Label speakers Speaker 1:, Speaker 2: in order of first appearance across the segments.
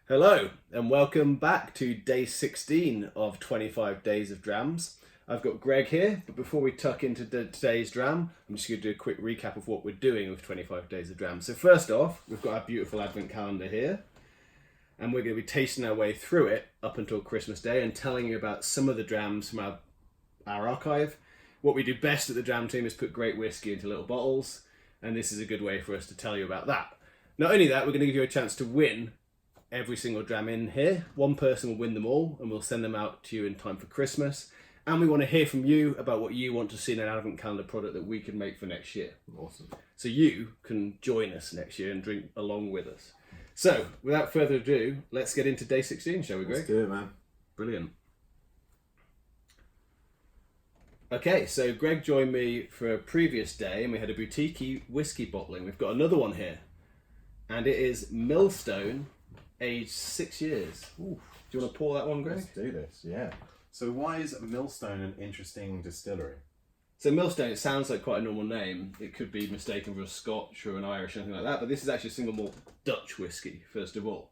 Speaker 1: Hello and welcome back to day 16 of 25 days of drams. I've got Greg here, but before we tuck into today's dram, I'm just going to do a quick recap of what we're doing with 25 days of drams. So first off, we've got our beautiful advent calendar here, and we're going to be tasting our way through it up until Christmas Day and telling you about some of the drams from our archive. What we do best at the dram team is put great whiskey into little bottles, and this is a good way for us to tell you about that. Not only that, we're going to give you a chance to win every single dram in here. One person will win them all, and we'll send them out to you in time for Christmas. And we want to hear from you about what you want to see in an advent calendar product that we can make for next year.
Speaker 2: Awesome.
Speaker 1: So you can join us next year and drink along with us. So, without further ado, let's get into day 16, shall we, Greg?
Speaker 2: Let's do it, man.
Speaker 1: Brilliant. Okay, so Greg joined me for a previous day, and we had a boutique-y whiskey bottling. We've got another one here, and it is Millstone, aged 6 years. Ooh. Do you want to pour that one, Greg?
Speaker 2: Let's do this, yeah. So why is Millstone an interesting distillery?
Speaker 1: So Millstone, it sounds like quite a normal name. It could be mistaken for a Scotch or an Irish or anything like that, but this is actually a single malt Dutch whiskey, first of all.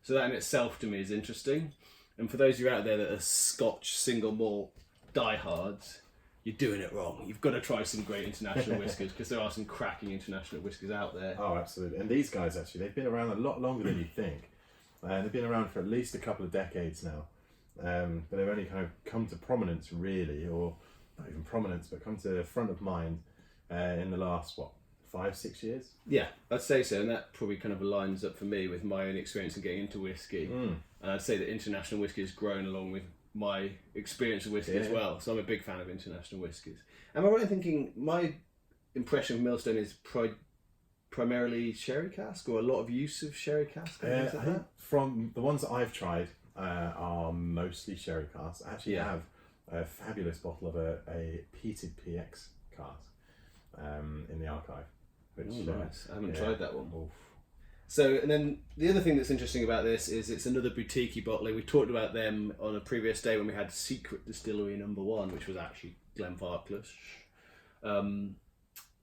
Speaker 1: So that in itself to me is interesting. And for those of you out there that are Scotch single malt diehards, you're doing it wrong. You've got to try some great international whiskies because there are some cracking international whiskies out there.
Speaker 2: Oh, absolutely. And these guys, actually, they've been around a lot longer than you think. They've been around for at least a couple of decades now. But they've only kind of come to prominence, really, or not even prominence, but come to the front of mind in the last, 5-6 years?
Speaker 1: Yeah, I'd say so. And that probably kind of lines up for me with my own experience in getting into whiskey. And I'd say that international whiskey has grown along with my experience of whiskey as well. So I'm a big fan of international whiskies. Am I right in thinking my impression of Millstone is primarily sherry cask, or a lot of use of sherry cask?
Speaker 2: I think from the ones that I've tried are mostly sherry casks. I actually have a fabulous bottle of a peated PX cask in the archive. Which,
Speaker 1: nice. I haven't tried that one.
Speaker 2: Oof.
Speaker 1: So, and then the other thing that's interesting about this is it's another boutique-y bottling. We talked about them on a previous day when we had Secret Distillery #1, which was actually Glenfarclas.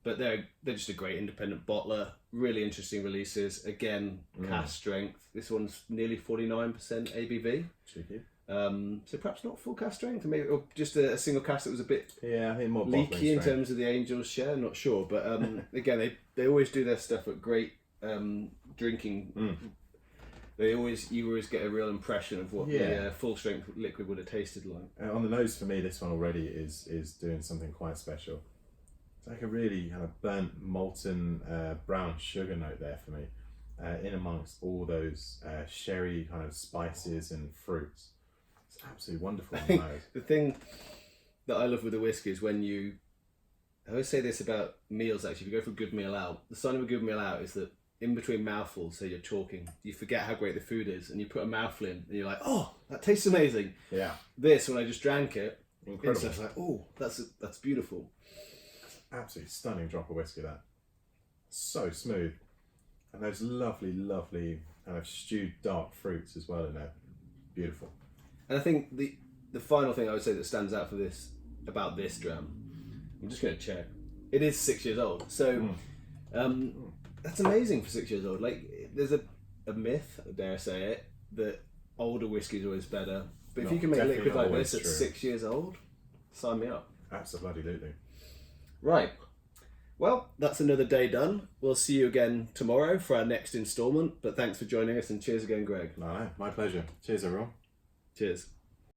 Speaker 1: But they're just a great independent bottler. Really interesting releases. Again, cask strength. This one's nearly 49% ABV.
Speaker 2: Cheeky.
Speaker 1: So perhaps not full cask strength, maybe, or just a single cask that was a bit
Speaker 2: I think more
Speaker 1: leaky in terms of the Angel's share. Not sure, but again, they always do their stuff at great drinking. You always get a real impression of what the full strength liquid would have tasted like.
Speaker 2: On the nose, for me, this one already is doing something quite special. It's like a really kind of burnt, molten brown sugar note there for me, in amongst all those sherry kind of spices and fruits. It's absolutely wonderful on the nose.
Speaker 1: The thing that I love with the whiskey is I always say this about meals actually, if you go for a good meal out, the sign of a good meal out is that in between mouthfuls, so you're talking, you forget how great the food is, and you put a mouthful in, and you're like, oh, that tastes amazing.
Speaker 2: Yeah.
Speaker 1: This, when I just drank it,
Speaker 2: incredible.
Speaker 1: It's like, oh, that's beautiful.
Speaker 2: Absolutely stunning drop of whiskey, that. So smooth. And those lovely, lovely kind of stewed dark fruits as well in there. Beautiful.
Speaker 1: And I think the final thing I would say that stands out about this dram, I'm just going to check. It is 6 years old. So that's amazing for 6 years old. Like, there's a myth, dare I say it, that older whiskey is always better. But if you can make liquid like this at 6 years old, sign me up.
Speaker 2: Absolutely.
Speaker 1: Right. Well, that's another day done. We'll see you again tomorrow for our next instalment. But thanks for joining us, and cheers again, Greg.
Speaker 2: No, my pleasure. Cheers, everyone.
Speaker 1: Cheers.